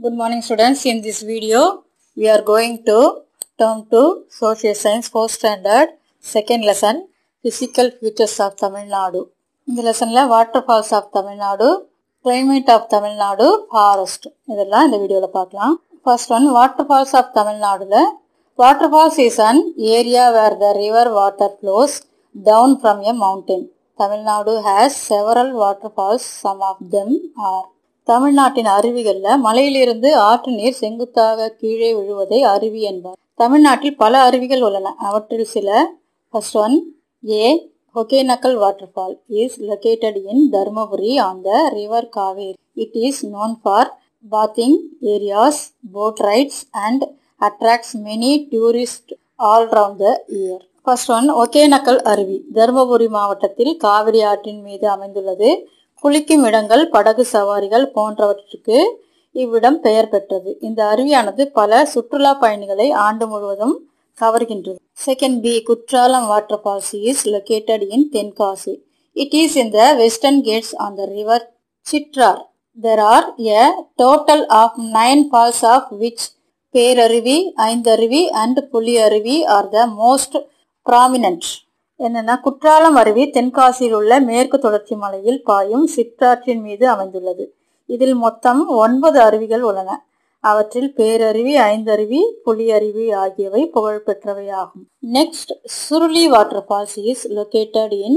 Good morning students. In this video we are going to turn to Social Science 4th standard second lesson Physical Features of Tamil Nadu. இந்த லெசன்ல waterfalls of Tamil Nadu, climate of Tamil Nadu, forest இதெல்லாம் இந்த வீடியோல பார்க்கலாம். First one, waterfalls of Tamil Naduல waterfalls is an area where the river water flows down from a mountain. Tamil Nadu has several waterfalls. Some of them are தமிழ்நாட்டின் அருவிகள்ல மலையிலிருந்து ஆற்று நீர் செங்குத்தாக கீழே விழுவதை அருவி என்பார். தமிழ்நாட்டில் பல அருவிகள் உள்ளன. அவற்றில் சில. First one, A. Hokenakal waterfall is located in Dharmaburi on the river Kaveri. It is known for bathing areas, boat rides and attracts many tourists all around the year. First one, Hokenakal அருவி தர்மபுரி மாவட்டத்தில் காவிரி ஆற்றின் மீது அமைந்துள்ளது. குளிக்கும் இடங்கள், படகு சவாரிகள் போன்றவற்றுக்கு இவ்விடம் பெயர் பெற்றது. இந்த அருவியானது பல சுற்றுலா பயணிகளை ஆண்டு முழுவதும் கவர்கின்றது. Second B. Courtallam waterfalls is located in Tenkasi. It is in the western ghats on the river Chitrar. There are a total of 9 falls of which Peraruvi, Aindaruvi and Puliaruvi are the most prominent. என்னன்னா குற்றாலம் அருவி தென்காசியில் உள்ள மேற்கு தொடர்ச்சி மலையில் பாயும் சிற்றாற்றின் மீது அமைந்துள்ளது. இதில் மொத்தம் 9 அருவிகள் உள்ளன. அவற்றில் பேரருவி, ஐந்தருவி, புலியருவி ஆகியவை புகழ்பெற்றவை ஆகும். Next, Suruli waterfalls is located in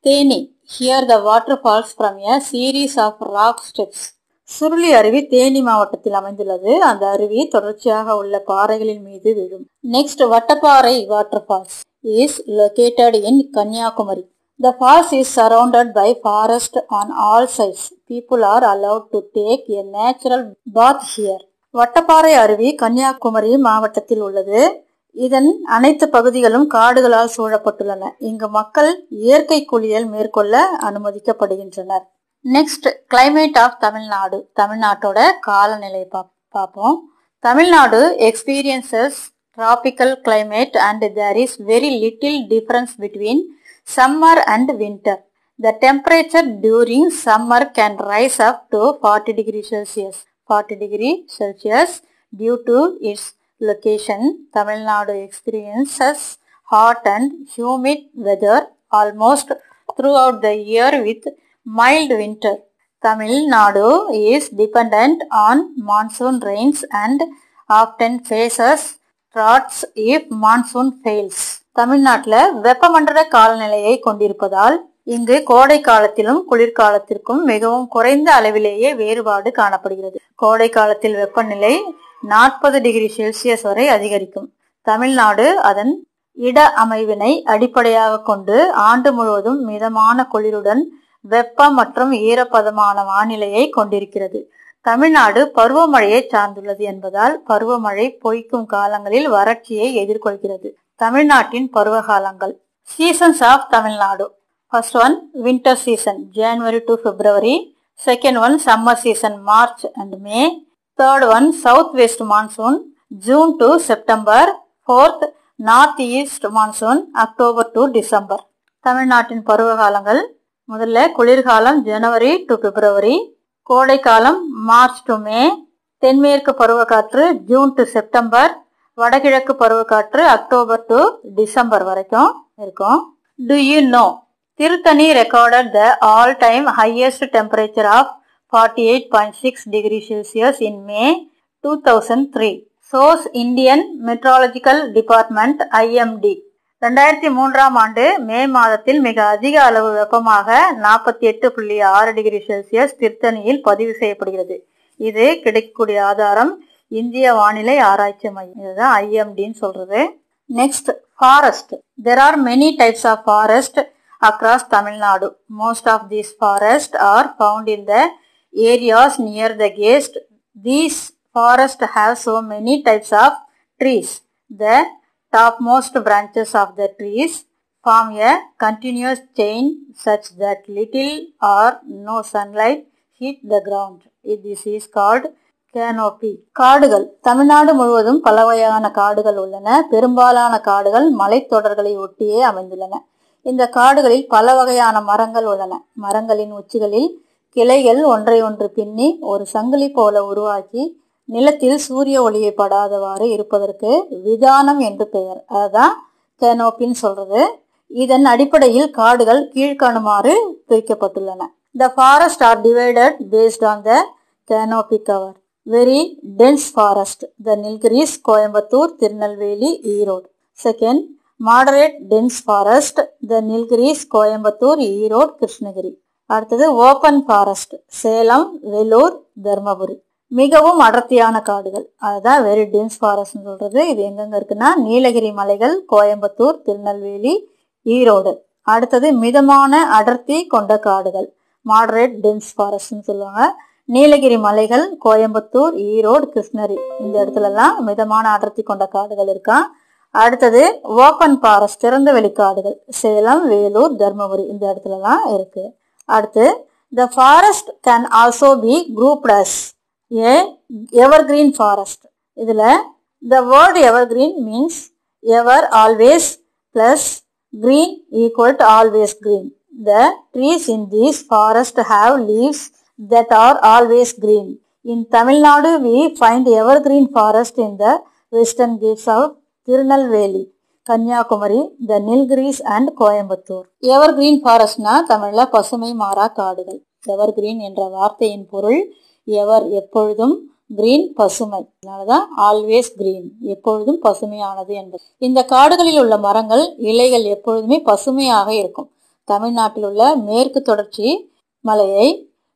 Theni. Here the water falls from a series of rock steps. Suruli அருவி தேனி மாவட்டத்தில் அமைந்துள்ளது. அந்த அருவி தொடர்ச்சியாக உள்ள பாறைகளின் மீது விழும். Next, Vattaparai waterfalls is located in Kanyakumari. The falls is surrounded by forest on all sides. People are allowed to take a natural bath here. Vattaparai அருவி கன்னியாகுமரி மாவட்டத்தில் உள்ளது. இதன் அனைத்து பகுதிகளும் காடுகளால் சூழப்பட்டுள்ளன. இங்கு மக்கள் இயற்கை குளியல் மேற்கொள்ள அனுமதிக்கப்படுகின்றனர். Next, climate of Tamil. தமிழ்நாட்டோட காலநிலை பார்ப்போம். தமிழ்நாடு எக்ஸ்பீரியன்சஸ் tropical climate and there is very little difference between summer and winter. The temperature during summer can rise up to 40 degrees Celsius. 40 degrees Celsius due to its location. Tamil Nadu experiences hot and humid weather almost throughout the year with mild winter. Tamil Nadu is dependent on monsoon rains and often faces droughts if monsoon fails. தமிழ்நாட்டில் வெப்பமண்டல காலநிலையை கொண்டிருப்பதால் இங்கு கோடை காலத்திலும் குளிர்காலத்திற்கும் மிகவும் குறைந்த அளவிலேயே வேறுபாடு காணப்படுகிறது. கோடை காலத்தில் வெப்பநிலை 40 டிகிரி செல்சியஸ் வரை அதிகரிக்கும். தமிழ்நாடு அதன் இட அமைவினை அடிப்படையாக கொண்டு ஆண்டு முழுவதும் மிதமான குளிருடன் வெப்பம் மற்றும் ஈரப்பதமான வானிலையை கொண்டிருக்கிறது. தமிழ்நாடு பருவமழையை சார்ந்துள்ளது என்பதால் பருவமழை பொய்க்கும் காலங்களில் வறட்சியை எதிர்கொள்கிறது. தமிழ்நாட்டின் பருவகாலங்கள். Seasons of Tamil Nadu. First one, winter season January to February. Second one, summer season March and May. Third one, south west monsoon June to September. Fourth, north east monsoon October to December. தமிழ்நாட்டின் பருவகாலங்கள். முதல்ல குளிர்காலம் ஜனவரி to பிப்ரவரி, கோடை காலம் March to மே, தென்மேற்கு பருவக்காற்று June to September, வடகிழக்கு பருவக்காற்று அக்டோபர் டு டிசம்பர் வரைக்கும் இருக்கும். To you know Tiruttani recorded the all time highest temperature of 48.6 degree Celsius in May 2003. Source Indian Meteorological Department IMD. 2003ஆம் ஆண்டு மே மாதத்தில் மிக அதிக அளவு வெப்பமாக 48.6 டிகிரி செல்சியஸ் திருத்தணியில் பதிவு செய்யப்படுகிறது. இது கிடைக்கக்கூடிய ஆதாரம் இந்திய வானிலை ஆராய்ச்சி மையம். இதுதான் ஐஎம்டின்னு சொல்றது. Next, forest. There are many types of forest across Tamil Nadu. Most of these forests are found in the areas near the ghats. These forests have so many types of trees. The topmost branches of the trees form a continuous chain such that little or no sunlight hit the ground. This is called canopy. காடுகள். தமிழ்நாடு முழுவதும் பல வகையான காடுகள் உள்ளன. பெரும்பாலான காடுகள் மலைத்தொடர்களை ஒட்டியே அமைந்துள்ளன. இந்த காடுகளில் பல வகையான மரங்கள் உள்ளன. மரங்களின் உச்சிகளில் கிளைகள் ஒன்றை ஒன்று பின்னி ஒரு சங்கிலி போல உருவாக்கி நிலத்தில் சூரிய ஒளியை படாதவாறு இருப்பதற்கு விதானம் என்று பெயர். அதுதான் கேனோப்பின்னு சொல்றது. இதன் அடிப்படையில் காடுகள் கீழ்காணுமாறு பிரிக்கப்பட்டுள்ளன. The forests are divided based on the canopy cover. Very dense forest, the Nilgiris, Coimbatore, Tirunelveli, Erode. Second, moderate dense forest, the Nilgiris, Coimbatore, Erode, Krishnagiri. அடுத்தது ஓப்பன் ஃபாரஸ்ட், சேலம், வெலூர், தர்மபுரி. மிகவும் அடர்த்தியான காடுகள், அதுதான் வெரி டென்ஸ் ஃபாரஸ்ட் சொல்றது. இது எங்கெங்க இருக்குன்னா நீலகிரி மலைகள், கோயம்புத்தூர், திருநெல்வேலி, ஈரோடு. அடுத்தது மிதமான அடர்த்தி கொண்ட காடுகள், மாடரேட் டென்ஸ் ஃபாரஸ்ட்னு சொல்லுவாங்க. நீலகிரி மலைகள், கோயம்புத்தூர், ஈரோடு, கிருஷ்ணகிரி இந்த இடத்துல எல்லாம் மிதமான அடர்த்தி கொண்ட காடுகள் இருக்கா. அடுத்தது ஓப்பன் ஃபாரஸ்ட், திறந்த வெளிக்காடுகள், சேலம், வேலூர், தர்மபுரி இந்த இடத்துல எல்லாம் இருக்கு. அடுத்து the forest can also be grouped as a evergreen forest. இதுல the word evergreen means ever, always plus green equal to always green. The trees in this forest have leaves that are always green. In Tamil Nadu we find evergreen forest in the western Ghats of Tirunelveli, Kanyakumari, the Nilgiris and Coimbatore. Evergreen ஃபாரஸ்ட்னா தமிழ்ல பசுமை மாறா காடுகள். Evergreen என்ற வார்த்தையின் பொருள் எவர் எப்பொழுதும், green பசுமை, அதனாலதான் ஆல்வேஸ் கிரீன் எப்பொழுதும் பசுமையானது என்பது. இந்த காடுகளில் உள்ள மரங்கள் இலைகள் எப்பொழுதுமே பசுமையாக இருக்கும். தமிழ்நாட்டில் உள்ள மேற்கு தொடர்ச்சி மலையை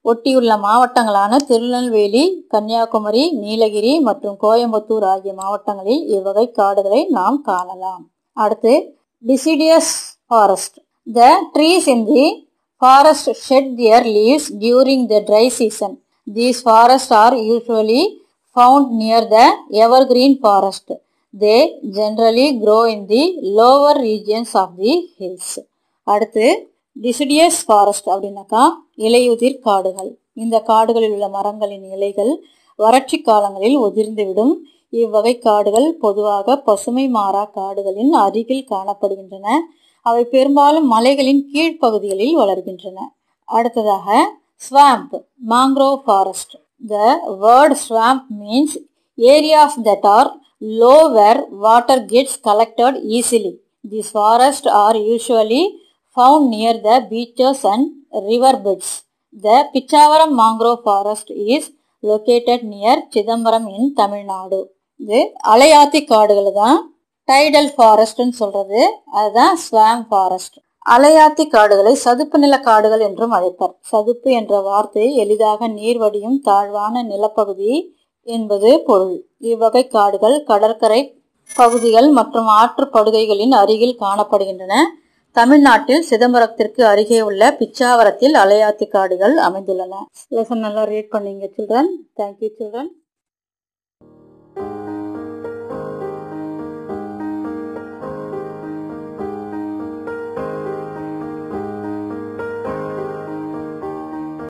ஒட்டியுள்ள மாவட்டங்களான திருநெல்வேலி, கன்னியாகுமரி, நீலகிரி மற்றும் கோயம்புத்தூர் ஆகிய மாவட்டங்களில் இவ்வகை காடுகளை நாம் காணலாம். அடுத்து டிசிடியஸ் forest. The trees in the forest shed their leaves during the dry season. These forests are usually found near the evergreen forest. They generally grow in the lower regions of the hills. அடுத்து டிசிடியஸ் forest அப்படின்னாக்கா இலையுதிர் காடுகள். இந்த காடுகளில் உள்ள மரங்களின் இலைகள் வறட்சி காலங்களில் உதிர்ந்துவிடும். இவ்வகை காடுகள் பொதுவாக பசுமை மாறா காடுகளின் அருகில் காணப்படுகின்றன. அவை பெரும்பாலும் மலைகளின் கீழ்ப்பகுதிகளில் வளர்கின்றன. அடுத்ததாக swamp, mangrove forest. The word swamp means areas that are low where water gets collected easily. These forests are usually found near the beaches and river beds. The Pichavaram mangrove forest is located near Chidambaram in Tamil Nadu. இது அலையாத்தி காடுகள் தான் tidal ஃபாரஸ்ட்னு சொல்றது. அதுதான் ஸ்வாம் forest. அலையாத்தி காடுகளை சதுப்பு நில காடுகள் என்றும் அழைப்பர். சதுப்பு என்ற வார்த்தை எளிதாக நீர் வடியும் தாழ்வான நிலப்பகுதி என்பது பொருள். இவ்வகை காடுகள் கடற்கரை பகுதிகள் மற்றும் ஆற்று படுகைகளின் அருகில் காணப்படுகின்றன. தமிழ்நாட்டில் சிதம்பரத்திற்கு அருகே உள்ள பிச்சாவரத்தில் அலையாத்தி காடுகள் அமைந்துள்ளன. லெசன் நல்லா ரீட் பண்ணீங்க சில்ட்ரன். Thank you children.